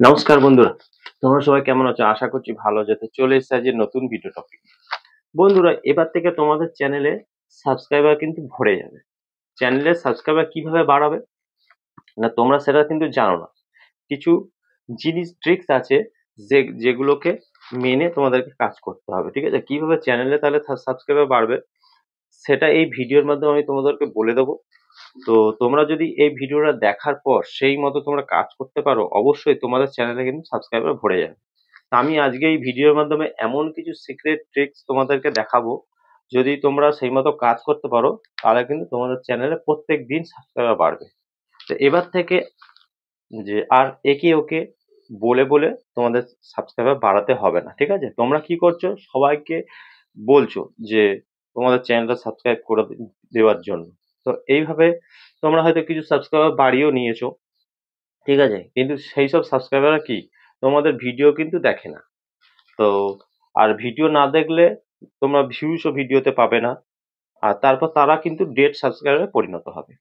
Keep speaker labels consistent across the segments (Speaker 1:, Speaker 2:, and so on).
Speaker 1: নমস্কার বন্ধুরা, তোমরা সবাই কেমন আছো? আশা করছি ভালো আছো। তো চলে এসেছে আজকে নতুন ভিডিও টপিক। বন্ধুরা, এবার থেকে তোমাদের চ্যানেলে সাবস্ক্রাইবার কিন্তু ভরে যাবে। চ্যানেলে সাবস্ক্রাইবার কিভাবে বাড়াবে? না তোমরা সেটা কিন্তু জানো না। কিছু জিনিস ট্রিক্স আছে যেগুলোকে মেনে তোমাদেরকে কাজ করতে হবে। ঠিক আছে? কিভাবে চ্যানেলে তাহলে সাবস্ক্রাইবার বাড়বে সেটা এই ভিডিওর মাধ্যমে আমি তোমাদেরকে বলে দেবো। তো তোমরা যদি এই ভিডিওটা দেখার পর সেই মতো তোমরা কাজ করতে পারো, অবশ্যই তোমাদের চ্যানেলে কিন্তু সাবস্ক্রাইবার ভরে যাবে। তা আমি আজকে এই ভিডিওর মাধ্যমে এমন কিছু সিক্রেট ট্রিক্স তোমাদেরকে দেখাবো, যদি তোমরা সেই মতো কাজ করতে পারো তাহলে কিন্তু তোমাদের চ্যানেলে প্রত্যেক দিন সাবস্ক্রাইবার বাড়বে। তো এবার থেকে যে আর একে ওকে বলে বলে তোমাদের সাবস্ক্রাইবার বাড়াতে হবে না। ঠিক আছে? তোমরা কি করছো? সবাইকে বলছো যে তোমাদের চ্যানেলটা সাবস্ক্রাইব করে দেওয়ার জন্য। তো এইভাবে তোমরা হয়তো কিছু সাবস্ক্রাইবার বাড়িয়েও নিয়েছো। ঠিক আছে? কিন্তু সেই সব সাবস্ক্রাইবাররা কি তোমাদের ভিডিও কিন্তু দেখে না। তো আর ভিডিও না দেখলে তোমরা ভিউসও ভিডিওতে পাবে না। আর তারপর তারা কিন্তু ডেড সাবস্ক্রাইবারে পরিণত হবে।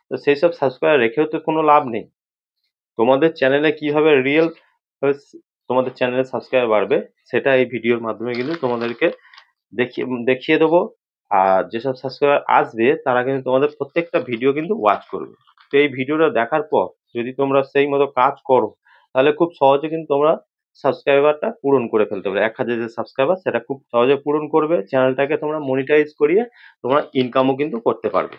Speaker 1: তো সেই সব সাবস্ক্রাইবার রেখেও তো কোনো লাভ নেই। তোমাদের চ্যানেলে কিভাবে রিয়েল তোমাদের চ্যানেলে সাবস্ক্রাইবার বাড়বে সেটা এই ভিডিওর মাধ্যমে কিন্তু তোমাদেরকে দেখিয়ে দেবো। আর যেসব সাবস্ক্রাইবার আসবে তারা কিন্তু তোমাদের প্রত্যেকটা ভিডিও কিন্তু ওয়াচ করবে। তো এই ভিডিওটা দেখার পর যদি তোমরা সেই মতো কাজ করো তাহলে খুব সহজে কিন্তু তোমরা সাবস্ক্রাইবারটা পূরণ করে ফেলতে পারবে। 1000 যে সাবস্ক্রাইবার সেটা খুব সহজে পূরণ করবে। চ্যানেলটাকে তোমরা মনিটাইজ করিয়ে তোমরা ইনকামও কিন্তু করতে পারবে।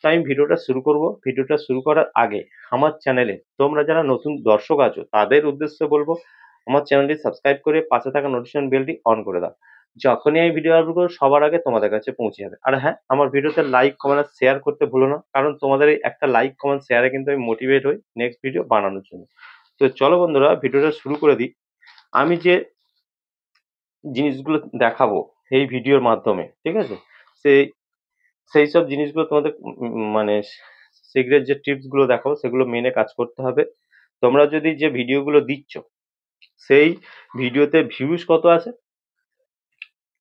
Speaker 1: তাই আমি ভিডিওটা শুরু করব। ভিডিওটা শুরু করার আগে আমার চ্যানেলে তোমরা যারা নতুন দর্শক আছো তাদের উদ্দেশ্যে বলবো, আমার চ্যানেলটি সাবস্ক্রাইব করে পাশে থাকা নোটিফিকেশন বেলটি অন করে দাও। যখনই আমি ভিডিও আপলোড করব সবার আগে তোমাদের কাছে পৌঁছে যাবে। আর হ্যাঁ, আমার ভিডিওতে লাইক, কমেন্ট আর শেয়ার করতে ভুলো না। কারণ তোমাদের এই একটা লাইক, কমেন্ট, শেয়ারে কিন্তু আমি মোটিভেট হই নেক্সট ভিডিও বানানোর জন্য। তো চলো বন্ধুরা ভিডিওটা শুরু করে দিই। আমি যে জিনিসগুলো দেখাবো এই ভিডিওর মাধ্যমে, ঠিক আছে? সেই সেই সব জিনিসগুলো তোমাদের মানে সিক্রেট যে টিপস গুলো দেখাবো সেগুলো মেনে কাজ করতে হবে। তোমরা যদি যে ভিডিওগুলো দিচ্ছ সেই ভিডিওতে ভিউজ কত আছে,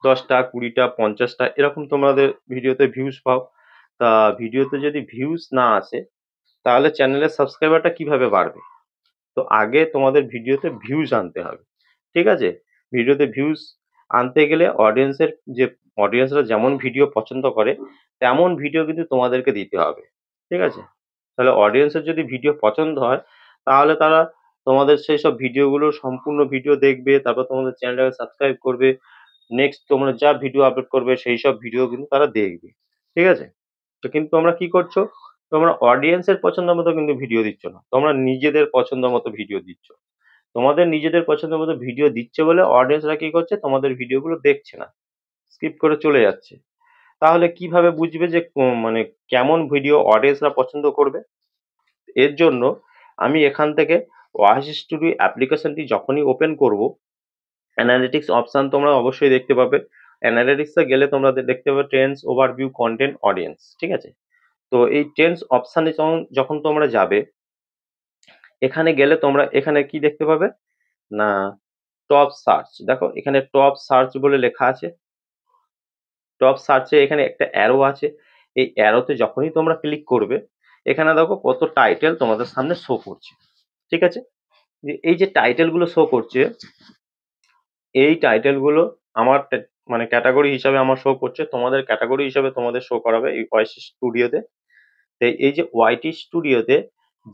Speaker 1: 10টা, 20টা, 50টা এরকম তোমাদের ভিডিওতে ভিউজ পাও। তা ভিডিওতে যদি ভিউজ না আসে তাহলে চ্যানেলের সাবস্ক্রাইবারটা কিভাবে বাড়বে? তো আগে তোমাদের ভিডিওতে ভিউজ আনতে হবে। ঠিক আছে? ভিডিওতে ভিউজ আনতে গেলে অডিয়েন্সরা যেমন ভিডিও পছন্দ করে তেমন ভিডিও কিন্তু তোমাদেরকে দিতে হবে। ঠিক আছে? তাহলে অডিয়েন্সের যদি ভিডিও পছন্দ হয় তাহলে তারা তোমাদের সেই সব ভিডিওগুলো সম্পূর্ণ ভিডিও দেখবে, তারপর তোমাদের চ্যানেলটাকে সাবস্ক্রাইব করবে। নেক্সট তোমরা যা ভিডিও আপলোড করবে সেই সব ভিডিও কিন্তু তারা দেখবে। ঠিক আছে? তো কিন্তু তোমরা কি করছো? তোমরা অডিয়েন্সের পছন্দ মতো কিন্তু ভিডিও দিচ্ছ না। তোমরা নিজেদের পছন্দ মতো ভিডিও দিচ্ছ। তোমাদের নিজেদের পছন্দ মতো ভিডিও দিচ্ছে বলে অডিয়েন্সরা কি করছে? তোমাদের ভিডিওগুলো দেখছে না। স্কিপ করে চলে যাচ্ছে। তাহলে কিভাবে বুঝবে যে মানে কেমন ভিডিও অডিয়েন্সরা পছন্দ করবে? এর জন্য আমি এখান থেকে ওয়াহিস স্টুডিও অ্যাপ্লিকেশনটি যখনই ওপেন করব, অ্যানালিটিক্স অপশন তোমরা অবশ্যই দেখতে পাবে। অ্যানালিটিক্সে গেলে তোমরা দেখতে পাবে ট্রেন্ডস, ওভারভিউ, কনটেন্ট, অডিয়েন্স। ঠিক আছে? তো এই ট্রেন্ডস অপশনে যখন তোমরা যাবে, এখানে গেলে তোমরা এখানে কি দেখতে পাবে? না টপ সার্চ। দেখো এখানে টপ সার্চ বলে লেখা আছে। টপ সার্চে এখানে একটা অ্যারো আছে। এই অ্যারোতে যখনই তোমরা ক্লিক করবে, এখানে দেখো কত টাইটেল তোমাদের সামনে শো করছে। ঠিক আছে? এই যে টাইটেল গুলো শো করছে, এই টাইটেল গুলো আমার মানে ক্যাটাগরি হিসাবে আমার শো করছে। তোমাদের ক্যাটাগরি হিসাবে তোমাদের শো করাবে এই ওয়াইটি স্টুডিওতে। এই যে ওয়াইটি স্টুডিওতে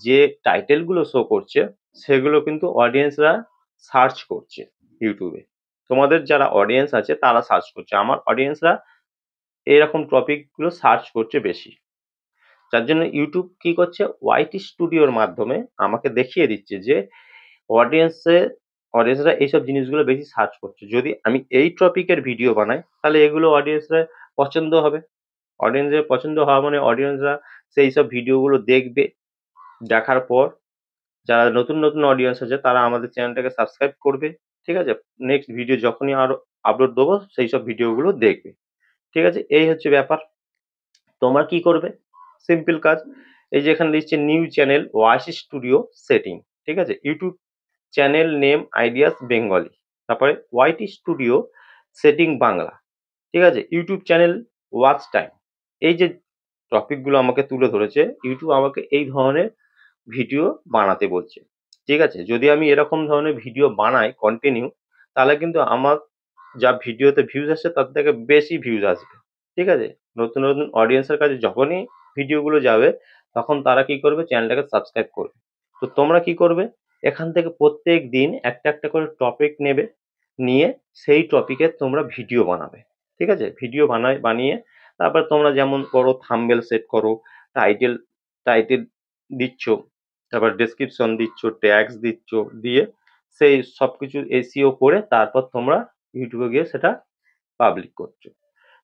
Speaker 1: যে টাইটেল গুলো শো করছে সেগুলো কিন্তু অডিয়েন্সরা সার্চ করছে ইউটিউবে। তোমাদের যারা অডিয়েন্স আছে তারা সার্চ করছে। আমার অডিয়েন্সরা এরকম টপিক গুলো সার্চ করছে বেশি। যার জন্য ইউটিউব কি করছে? ওয়াইটি স্টুডিওর মাধ্যমে আমাকে দেখিয়ে দিচ্ছে যে অডিয়েন্সে অডিয়েন্সরা এইসব জিনিসগুলো বেশি সার্চ করছে। যদি আমি এই টপিকের ভিডিও বানাই তাহলে এগুলো অডিয়েন্সরা পছন্দ হবে। অডিয়েন্সের পছন্দ হওয়া মানে অডিয়েন্সরা সেই সব ভিডিওগুলো দেখবে। দেখার পর যারা নতুন নতুন অডিয়েন্স আছে তারা আমাদের চ্যানেলটাকে সাবস্ক্রাইব করবে। ঠিক আছে? নেক্সট ভিডিও যখনই আরো আপলোড দেবো সেই সব ভিডিওগুলো দেখবে। ঠিক আছে? এই হচ্ছে ব্যাপার। তোমরা কি করবে? সিম্পল কাজ। এই যে এখানে লিখছে নিউ চ্যানেল ওয়াইসি স্টুডিও সেটিং। ঠিক আছে? YouTube channel name ideas Bengali, তারপরে ওয়াইটি স্টুডিও সেটিং বাংলা। ঠিক আছে? YouTube channel watch time. এই যে টপিক গুলো আমাকে তুলে ধরেছে, ইউটিউব আমাকে এই ধরনের ভিডিও বানাতে বলছে। ঠিক আছে? যদি আমি এরকম ধরনের ভিডিও বানাই কন্টিনিউ, তাহলে কিন্তু আমার যা ভিডিওতে ভিউজ আসছে তার থেকে বেশি ভিউজ আসবে। ঠিক আছে? নতুন, নতুন অডিয়েন্সের কাছে যখনই ভিডিওগুলো যাবে, তখন তারা কি করবে? চ্যানেলটাকে সাবস্ক্রাইব করবে। তো তোমরা কি করবে? এখান থেকে প্রত্যেকদিন একটা, একটা করে টপিক নেবে। নিয়ে সেই টপিকে তোমরা ভিডিও বানাবে। ঠিক আছে? ভিডিও বানিয়ে তারপর তোমরা যেমন করো থাম্বনেল সেট করো, টাইটেল টাইটেল দিচ্ছ, তারপর ডেসক্রিপশন দিচ্ছ, ট্যাগস দিচ্ছ, দিয়ে সেই সবকিছু SEO করে তারপর তোমরা YouTube এ গিয়ে সেটা পাবলিক করছো।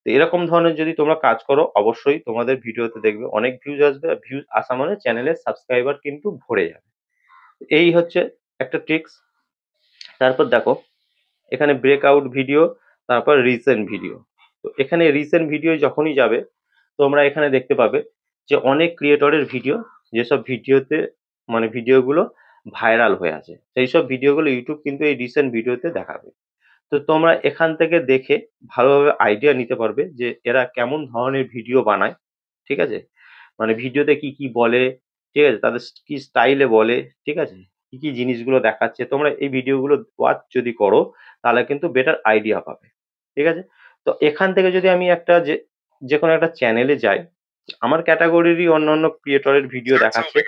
Speaker 1: তো এরকম ধরনের যদি তোমরা কাজ করো অবশ্যই তোমাদের ভিডিওতে দেখবে অনেক ভিউজ আসবে। আর ভিউজ আসা মানে চ্যানেলের সাবস্ক্রাইবার কিন্তু ভরে যাবে। এই হচ্ছে একটা ট্রিক্স। তারপর দেখো এখানে ব্রেকআউট ভিডিও, তারপর রিসেন্ট ভিডিও। তো এখানে রিসেন্ট ভিডিও যখনই যাবে তোমরা এখানে দেখতে পাবে যে অনেক ক্রিয়েটরের ভিডিও, যেসব ভিডিওতে মানে ভিডিওগুলো ভাইরাল হয়ে আছে, সেই সব ভিডিওগুলো ইউটিউব কিন্তু এই রিসেন্ট ভিডিওতে দেখাবে। তো তোমরা এখান থেকে দেখে ভালোভাবে আইডিয়া নিতে পারবে যে এরা কেমন ধরনের ভিডিও বানায়। ঠিক আছে? মানে ভিডিওতে কি, কি বলে, ঠিক আছে? তাদের কি স্টাইলে বলে, ঠিক আছে? কি, কি জিনিসগুলো দেখাচ্ছে, তোমরা এই ভিডিওগুলো ওয়াচ যদি করো তাহলে কিন্তু বেটার আইডিয়া পাবে। ঠিক আছে? তো এখান থেকে যদি আমি একটা যেকোনো একটা চ্যানেলে যাই, আমার ক্যাটেগরিরই অন্যান্য ক্রিয়েটরের ভিডিও দেখাচ্ছে।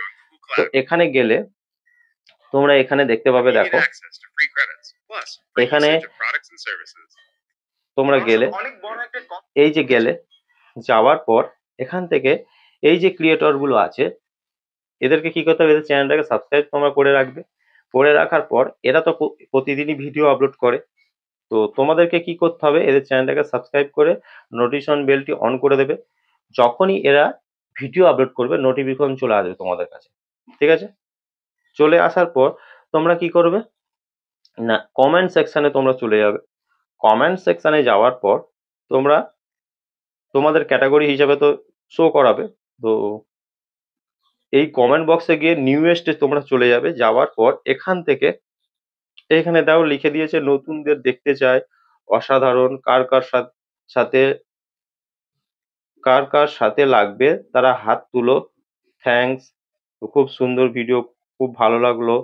Speaker 1: তো এখানে গেলে তোমরা এখানে দেখতে পাবে দেখো, এখানে তোমরা গেলে এই যে গেলে যাওয়ার পর এখান থেকে এই যে ক্রিয়েটর গুলো আছে এদেরকে কি করতে হবে? এদের চ্যানেলটাকে সাবস্ক্রাইব তোমরা করে রাখবে। করে রাখার পর এরা তো প্রতিদিনই ভিডিও আপলোড করে। তো তোমাদেরকে কি করতে হবে? এদের চ্যানেলটাকে সাবস্ক্রাইব করে নোটিফিকেশন বেলটি অন করে দেবে। যখনই এরা ভিডিও আপলোড করবে নোটিফিকেশন চলে আসবে তোমাদের কাছে। ঠিক আছে? চলে আসার পর তোমরা কি করবে? না, কমেন্ট সেকশনে তোমরা চলে যাবে। কমেন্ট সেকশনে যাওয়ার পর তোমরা তোমাদের ক্যাটাগরি হিসাবে তো শো করাবে। তো এই কমেন্ট বক্সে গিয়ে নিউয়েস্ট এ তোমরা চলে যাবে। যাওয়ার পর এখান থেকে এখানে দেখো লিখে দিয়েছে নতুনদের দেখতে চায়, অসাধারণ, সাথে কার কার সাথে লাগবে তারা হাত তুলো, থ্যাঙ্কস, খুব সুন্দর ভিডিও, খুব ভালো লাগলো।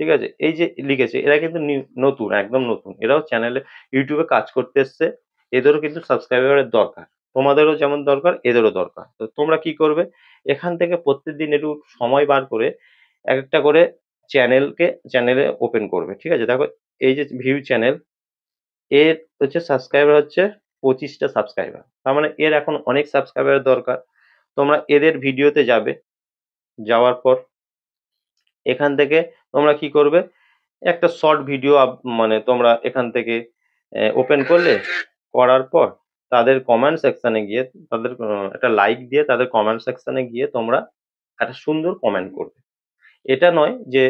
Speaker 1: ঠিক আছে? এই যে লিখেছে এরা কিন্তু নতুন, একদম নতুন। এরাও চ্যানেলে ইউটিউবে কাজ করতে এসছে। এদেরও কিন্তু সাবস্ক্রাইবারের দরকার। তোমাদেরও যেমন দরকার এদেরও দরকার। তো তোমরা কি করবে? এখান থেকে প্রত্যেকদিন একটু সময় বার করে একটা করে চ্যানেলে ওপেন করবে। ঠিক আছে? দেখো এই যে ভিউ চ্যানেল, এর হচ্ছে সাবস্ক্রাইবার হচ্ছে 25 টা সাবস্ক্রাইবার। তার মানে এর এখন অনেক সাবস্ক্রাইবারের দরকার। তোমরা এদের ভিডিওতে যাবে। যাওয়ার পর এখান থেকে তোমরা কি করবে? একটা শর্ট ভিডিও মানে তোমরা এখান থেকে ওপেন করলে, করার পর তাদের কমেন্ট সেকশনে গিয়ে তাদের একটা লাইক দিয়ে তাদের কমেন্ট সেকশনে গিয়ে তোমরা একটা সুন্দর কমেন্ট করবে। এটা নয় যে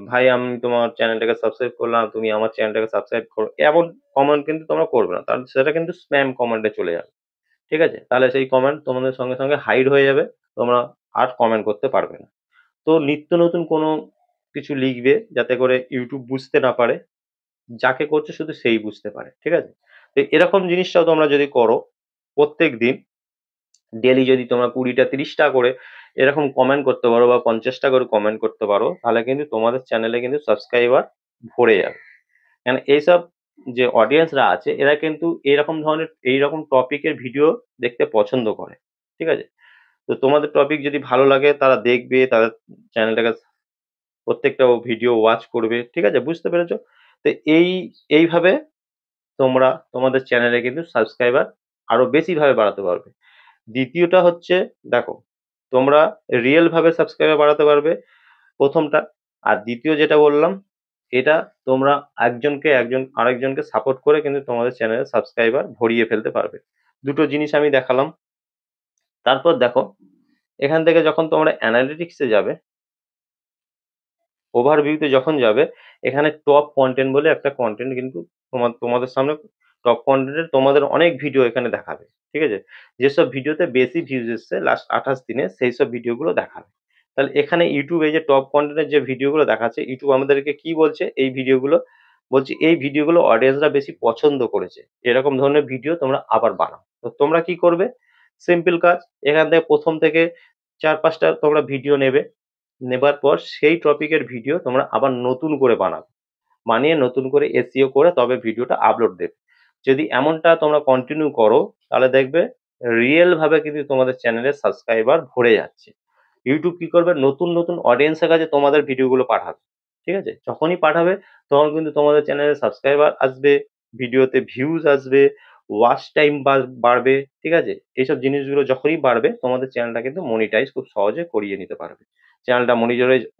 Speaker 1: ভাই আমি তোমার চ্যানেলটাকে সাবস্ক্রাইব করলাম, তুমি আমার চ্যানেলটাকে সাবস্ক্রাইব করো। এমন কমেন্ট কিন্তু তোমরা করবে না। তাহলে সেটা কিন্তু স্প্যাম কমেন্টে চলে যাবে। ঠিক আছে? তাহলে সেই কমেন্ট তোমাদের সঙ্গে, সঙ্গে হাইড হয়ে যাবে। তোমরা আর কমেন্ট করতে পারবে না। তো নিত্য নতুন কোনো কিছু লিখবে যাতে করে ইউটিউব বুঝতে না পারে। যাকে করছে শুধু সেই বুঝতে পারে। ঠিক আছে? তো এরকম জিনিসটাও তোমরা যদি করো প্রত্যেকদিন ডেইলি যদি তোমরা ২০ টা ৩০ টা করে এরকম কমেন্ট করতে পারো বা ৫০ টা করে কমেন্ট করতে পারো, তাহলে কিন্তু তোমাদের চ্যানেলে কিন্তু সাবস্ক্রাইবার ভরে যাবে। কেন এইসব যে অডিয়েন্সরা আছে এরা কিন্তু এইরকম টপিকের ভিডিও দেখতে পছন্দ করে। ঠিক আছে? তো তোমাদের টপিক যদি ভালো লাগে তারা দেখবে, তাদের চ্যানেলটাকে প্রত্যেকটা ভিডিও ওয়াচ করবে। ঠিক আছে? বুঝতে পেরেছো? তো এইভাবে তোমরা তোমাদের চ্যানেলে কিন্তু সাবস্ক্রাইবার আরো বেশিভাবে বাড়াতে পারবে। দ্বিতীয়টা হচ্ছে দেখো, তোমরা রিয়েল ভাবে সাবস্ক্রাইবার বাড়াতে পারবে ১ম টা। আর দ্বিতীয় যেটা বললাম, এটা তোমরা আরেকজনকে সাপোর্ট করে কিন্তু তোমাদের চ্যানেলের সাবস্ক্রাইবার ভরিয়ে ফেলতে পারবে। দুটো জিনিস আমি দেখালাম। তারপর দেখো, এখান থেকে যখন তোমরা অ্যানালিটিক্স এ যাবে, ওভারভিউতে যখন যাবে, এখানে টপ কনটেন্ট বলে একটা কনটেন্ট কিন্তু তোমাদের সামনে টপ কনটেন্টের তোমাদের অনেক ভিডিও এখানে দেখাবে। ঠিক আছে? যেসব ভিডিওতে বেশি ভিউজ এসছে লাস্ট ২৮ দিনে সেই সব ভিডিওগুলো দেখাবে। তাহলে এখানে ইউটিউব এই যে টপ কনটেন্টের যে ভিডিওগুলো দেখাচ্ছে, ইউটিউব আমাদেরকে কি বলছে? এই ভিডিওগুলো অডিয়েন্সরা বেশি পছন্দ করেছে। এরকম ধরনের ভিডিও তোমরা আবার বানাও। তো তোমরা কি করবে? সিম্পল কাজ। এখান থেকে ১ম থেকে ৪-৫ টা তোমরা ভিডিও নেবে। নেবার পর সেই টপিকের ভিডিও তোমরা আবার নতুন করে বানাবে, বানিয়ে নতুন করে এসইও করে তবে ভিডিওটা আপলোড দেবে। যদি এমনটা তোমরা কন্টিনিউ করো তাহলে দেখবে রিয়েল ভাবে কিন্তু তোমাদের চ্যানেলের সাবস্ক্রাইবার ভরে যাচ্ছে। ইউটিউব কি করবে, নতুন নতুন অডিয়েন্সের কাছে তোমাদের ভিডিওগুলো পাঠাবে। ঠিক আছে, যখনই পাঠাবে তখন কিন্তু তোমাদের চ্যানেলে সাবস্ক্রাইবার আসবে, ভিডিওতে ভিউজ আসবে, ওয়াচ টাইম বাড়বে। ঠিক আছে, এইসব জিনিসগুলো যখনই বাড়বে তোমাদের চ্যানেলটা কিন্তু মনিটাইজ খুব সহজে করিয়ে নিতে পারবে। চ্যানেলটা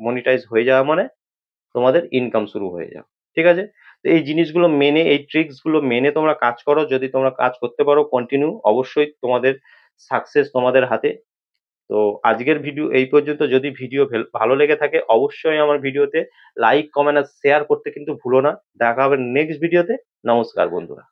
Speaker 1: মনিটাইজ হয়ে যাওয়া মানে তোমাদের ইনকাম শুরু হয়ে যাবে। ঠিক আছে, তো এই জিনিসগুলো মেনে, এই ট্রিক্স গুলো মেনে তোমরা কাজ করো। যদি তোমরা কাজ করতে পারো কন্টিনিউ, অবশ্যই তোমাদের সাকসেস তোমাদের হাতে। তো আজকের ভিডিও এই পর্যন্ত। যদি ভিডিও ভালো লেগে থাকে অবশ্যই আমার ভিডিওতে লাইক, কমেন্ট আর শেয়ার করতে কিন্তু ভুলো না। দেখা হবে নেক্সট ভিডিওতে। নমস্কার বন্ধুরা।